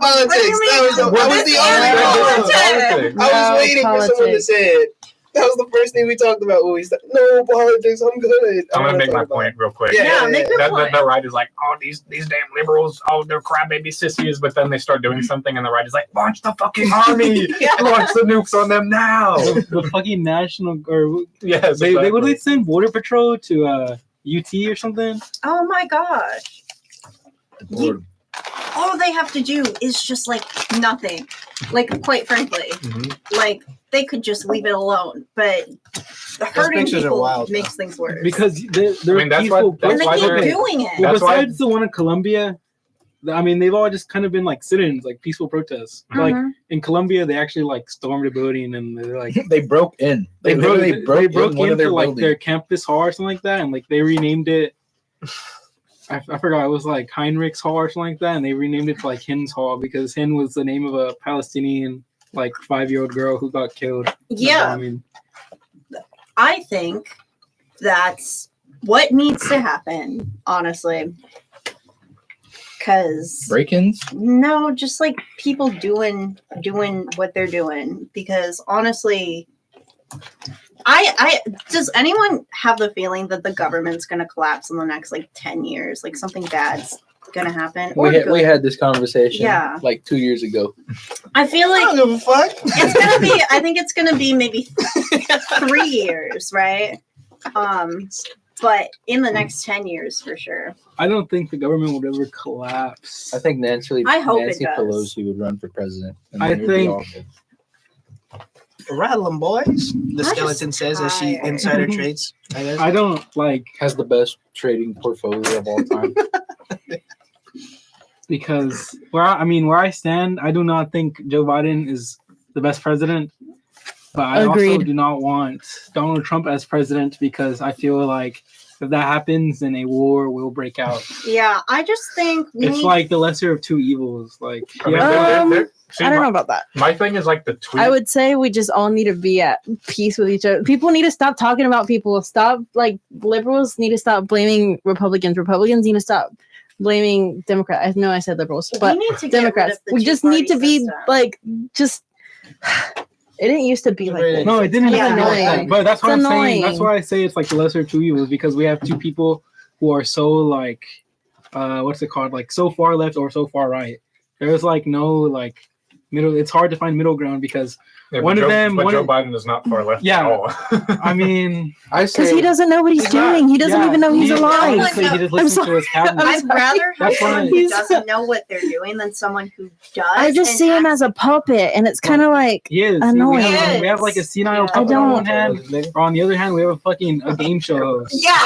politics. What do you mean? That was the only one. I was waiting for someone to say it. That was the first thing we talked about when we started. No politics. I'm good. I'm gonna make my point real quick. Yeah, make your That point. the right is like, oh, these damn liberals, oh, they're crybaby sissies. But then they start doing something, and the right is like, launch the fucking army, launch the nukes on them now. The fucking national, or Yes, they would exactly. they send border patrol to UT or something? Oh my gosh. Lord. All they have to do is just like nothing. Like, quite frankly, like they could just leave it alone. But the hurting pictures are people wild, makes things worse. Because they're I mean, that's why- peaceful. that's and they why keep they're- doing it. Well, That's why- besides the one in Colombia, I mean, they've all just kind of been like sit-ins, like peaceful protests. Like in Colombia, they actually like stormed a building and they're like They broke in. they broke literally broke in one of into their like buildings. their campus hall or something like that, and like they renamed it. I forgot, it was like Heinrich's Hall or something like that, and they renamed it to like Hin's Hall because Hin was the name of a Palestinian like 5-year-old girl who got killed. in the Yeah. bombing. I think that's what needs to happen, honestly. Because Break-ins. no, just like people doing what they're doing. Because honestly, I does anyone have the feeling that the government's gonna collapse in the next like 10 years? Like something bad's gonna happen? Or We good? had this conversation Yeah. like 2 years ago. I feel I like don't give a fuck. it's gonna be. I think it's gonna be maybe 3 years, right? But in the next 10 years, for sure. I don't think the government would ever collapse. I think Nancy I hope it Nancy does. Pelosi would run for president. And I then it would be think- all good. Rattle them, boys. The I'm skeleton just says as she tired. insider trades. I guess. I don't like Has the best trading portfolio of all time. because where I stand, I do not think Joe Biden is the best president. But I also Agreed. do not want Donald Trump as president because I feel like if that happens, then a war will break out. Yeah, I just think we It's need like the lesser of two evils. Like, I mean, yeah, see, I don't my- know about that. My thing is like the tweet. I would say we just all need to be at peace with each other. People need to stop talking about people. Stop, like, liberals need to stop blaming Republicans. Republicans need to stop blaming Democrats. I know I said liberals, but we need to Democrats. Get rid of the We just need to two-party be system. like, just. It didn't used to be like this. no, it didn't It's have kinda to be like that. annoying. But that's what It's I'm saying. That's annoying. why I say it's like the lesser of two evils because we have two people who are so like, what's it called? Like so far left or so far right. There's like no like middle. It's hard to find middle ground because Yeah, one but of Joe, them. But one Joe of- Biden is not far left Yeah. at all. I mean, I Because say he doesn't know what he's not- doing. He doesn't yeah, even know he's he- alive. honestly, he just I'm listens to sorry. his cabinet. I'm I'd sorry. rather have That's someone fine. who He's- doesn't know what they're doing than someone who does. I just and see him acts- as a puppet, and it's kind of like He is. annoying. We have like a senile Yeah. puppet I on don't- one hand, or on the other hand, we have a game show host. Yeah.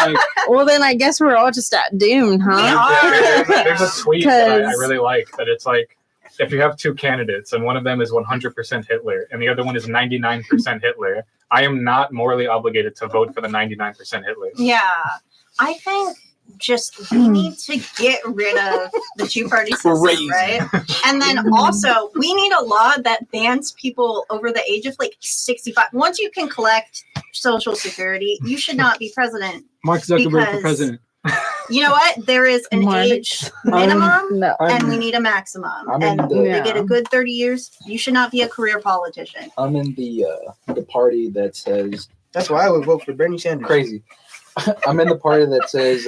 Like, well, then I guess we're all just doomed, huh? There's a tweet that I 'Cause- really like that it's like if you have two candidates and one of them is 100% Hitler and the other one is 99% Hitler, I am not morally obligated to vote for the 99% Hitler. Yeah. I think just we need to get rid of the two-party system, Crazy. right? And then also we need a law that bans people over the age of like 65. Once you can collect Social Security, you should not be president. Mark Zuckerberg for Because- president. You know what? There is an Mark- age minimum. No. And we need a maximum. I'm in And the- they get a good 30 years. You should not be a career politician. I'm in the party that says That's why I would vote for Bernie Sanders. crazy. I'm in the party that says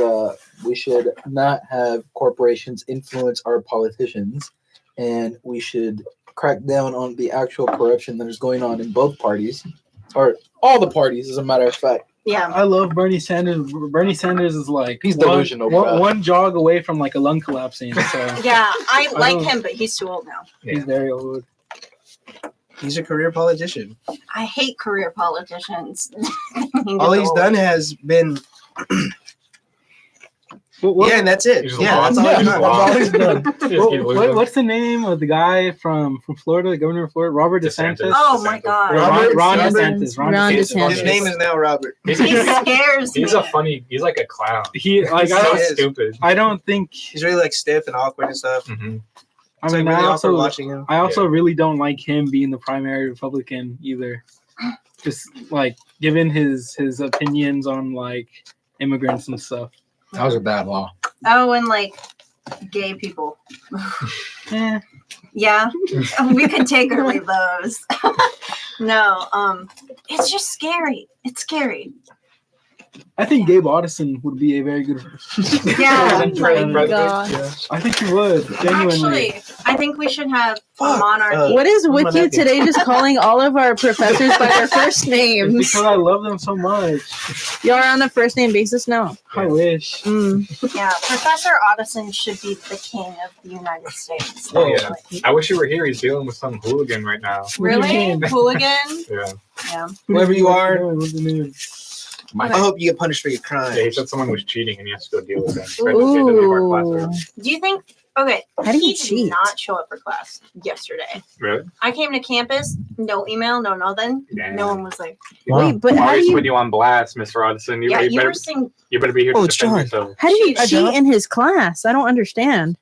we should not have corporations influence our politicians, and we should crack down on the actual corruption that is going on in both parties, or all the parties, as a matter of fact. Yeah. I love Bernie Sanders. Bernie Sanders is like He's delusional, bro. one jog away from like a lung collapsing. So Yeah, I like don't- him, but he's too old now. he's very old. He's a career politician. I hate career politicians. All he's done has been What, yeah, and that's it. He's Yeah, lost. that's all he's He's done. lost. all he's done. Just keep losing. What's the name of the guy from Florida, the governor of Florida, Robert DeSantis? DeSantis. Oh my god. Ron Robert DeSantis. Ron His DeSantis. name is now Robert. He scares He's me. a funny. He's like a clown. He like He's I so don't, is. stupid. I don't think. He's really like stiff and awkward and stuff. Mhm. I It's mean, like really I awkward also watching him. really don't like him being the primary Republican either. Just like given his opinions on like immigrants and stuff. That was a bad law. Oh, and like gay people. Eh. Yeah, we could take or leave those. No, it's just scary. It's scary. I think Gabe Audison would be a very good. Yeah. Oh my god. I think he would genuinely. Actually, I think we should have Fuck, monarchy. What is I'm with you unhappy. today? Just calling all of our professors by their first It's names. because I love them so much. Y'all are on a first name basis now. I wish. Yeah, Professor Audison should be the king of the United States. Oh, yeah. actually. I wish he were here. He's dealing with some hooligan right now. Really? Hooligan? Yeah. Yeah. Whoever you are, What's the name? I hope you get punished for your Yeah, he crime. said someone was cheating and he has to go deal with that. Right at the end of our Ooh. classroom. Do you think? Okay. How do you he cheat? did not show up for class yesterday. Really? I came to campus, no email, no nothing. Damn. No one was like, Wait, but Why how are do we you putting you on blast, Mr. Audison? yeah, you better, were saying, you better be here Oh, to it's defend John. yourself. how do you Hi, cheat John. in his class? I don't understand.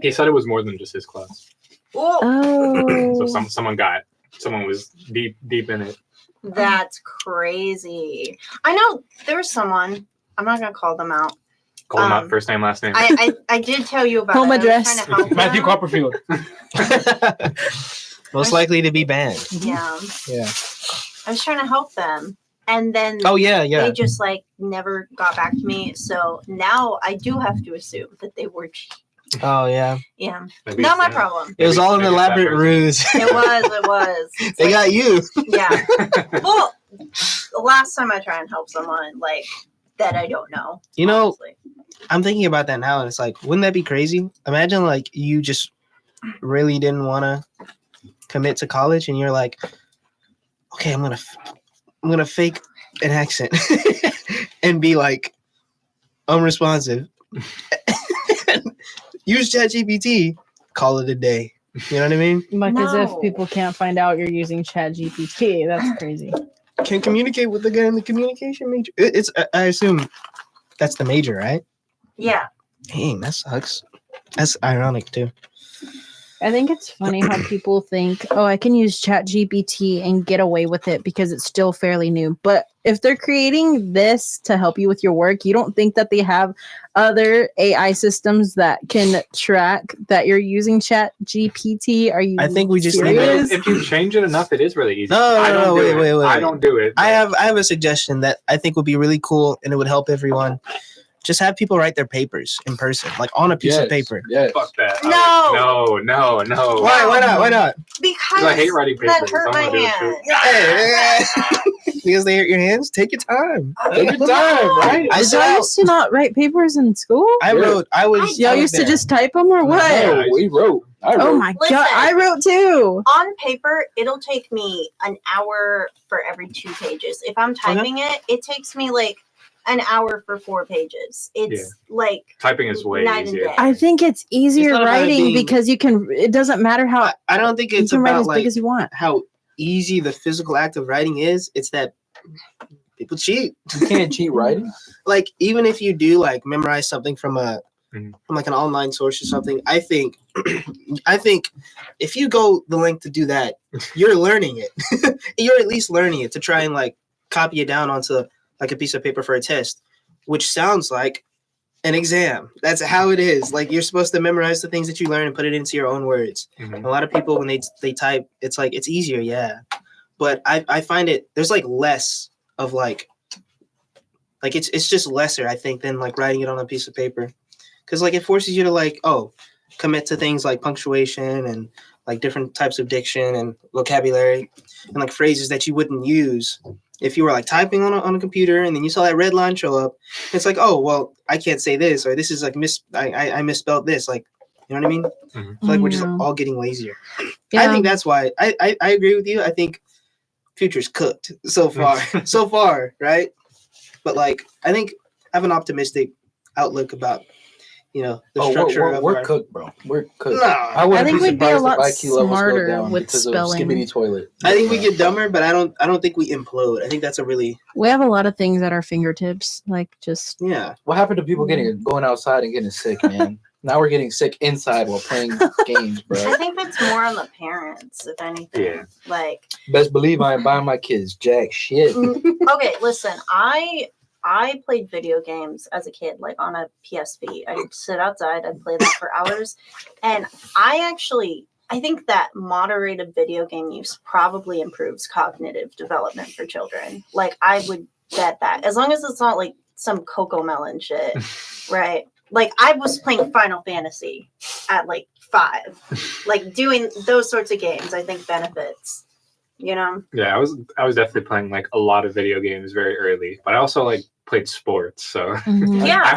He said it was more than just his class. oh, So Oh. someone was deep in it. that's crazy. I know there's someone, I'm not going to call them out. Call him out Um, first name, last name. I did tell you about Home it. I was address. trying to help Matthew them. Copperfield. Most likely to be banned. Yeah. Yeah. I was trying to help them. And then Oh yeah, yeah. they just like never got back to me. So now I do have to assume that they were cheating. Oh yeah. Yeah. Maybe Not it's my that. problem. It was all an Maybe it's that elaborate person. ruse. It was. It's They like- got you. Yeah. Well, the last time I try and help someone like that I don't know. You know, honestly. I'm thinking about that now, and it's like, wouldn't that be crazy? Imagine like you just really didn't want to commit to college, and you're like, okay, I'm gonna fake an accent and be like unresponsive. Use ChatGPT, call it a day. You know what I mean? Like as if No. people can't find out you're using ChatGPT. That's crazy. Can communicate with the guy in the communication major. It's I assume that's the major, right? Yeah. Dang, that sucks. That's ironic too. I think it's funny how people think, oh, I can use ChatGPT and get away with it because it's still fairly new. But if they're creating this to help you with your work, you don't think that they have other AI systems that can track that you're using ChatGPT? Are you? I think we just need serious? If you change it enough, it is really easy. No, I don't do wait, it. wait. I don't do it. I have a suggestion that I think would be really cool and it would help everyone. Just have people write their papers in person, like on a piece of paper. Yes. Fuck that. No. No. Why not? Why not? Because I hate writing that papers. hurt I'm my gonna do it too. hand. Because they hurt your hands. Take your time. Take your time, right? I Did y'all saw. used to not write papers in school? I wrote. I was. Y'all I was used to there. just type them or what? No, we wrote. I wrote. Oh my Listen. god, I wrote too. On paper, it'll take me an hour for every 2 pages. If I'm typing it, it takes me like an hour for 4 pages. It's like Typing is way night and easier. day. I think it's easier It's not about it writing being- because you can. It doesn't matter how I don't think you it's can write about as like big as you want. how easy the physical act of writing is. It's that people cheat. You can't cheat writing. Like even if you do like memorize something from Mhm. from like an online source or something, I think if you go the length to do that, you're learning it. You're at least learning it to try and like copy it down onto like a piece of paper for a test, which sounds like an exam. That's how it is. Like you're supposed to memorize the things that you learn and put it into your own words. Mhm. A lot of people when they type, it's like it's easier, yeah. But I find it there's like less of like it's just lesser, I think, than like writing it on a piece of paper. Cause like it forces you to like, commit to things like punctuation and like different types of diction and vocabulary and like phrases that you wouldn't use if you were like typing on a computer and then you saw that red line show up. It's like, oh well, I can't say this, or this is like I misspelled this. Like, you know what I mean? Mhm. I feel like we're just Yeah. all getting lazier. Yeah. I think that's why I agree with you. I think future's cooked so far, right? But like I think I have an optimistic outlook about the structure of we're our. cooked, bro. We're cooked. No, I wouldn't think be we'd be a surprised lot if IQ levels smarter go down with because spelling. of Skibbity Toilet. I think we get dumber, but I don't think we implode. I think that's a really We have a lot of things at our fingertips, like just yeah. What happened to people going outside and getting sick, man? Now we're getting sick inside while playing games, I bro. think that's more on the parents, if anything. Yeah. Like, Best believe I ain't buying my kids jack shit. okay, listen, I played video games as a kid, like on a PSP. I'd sit outside, I'd play that for hours. And I think that moderated video game use probably improves cognitive development for children. Like, I would bet that. As long as it's not like some Coco Melon shit, right? Like, I was playing Final Fantasy at like 5. Like, doing those sorts of games, I think benefits. You know? Yeah, I was definitely playing like a lot of video games very early, but I also like played sports. So Mhm. Yeah. I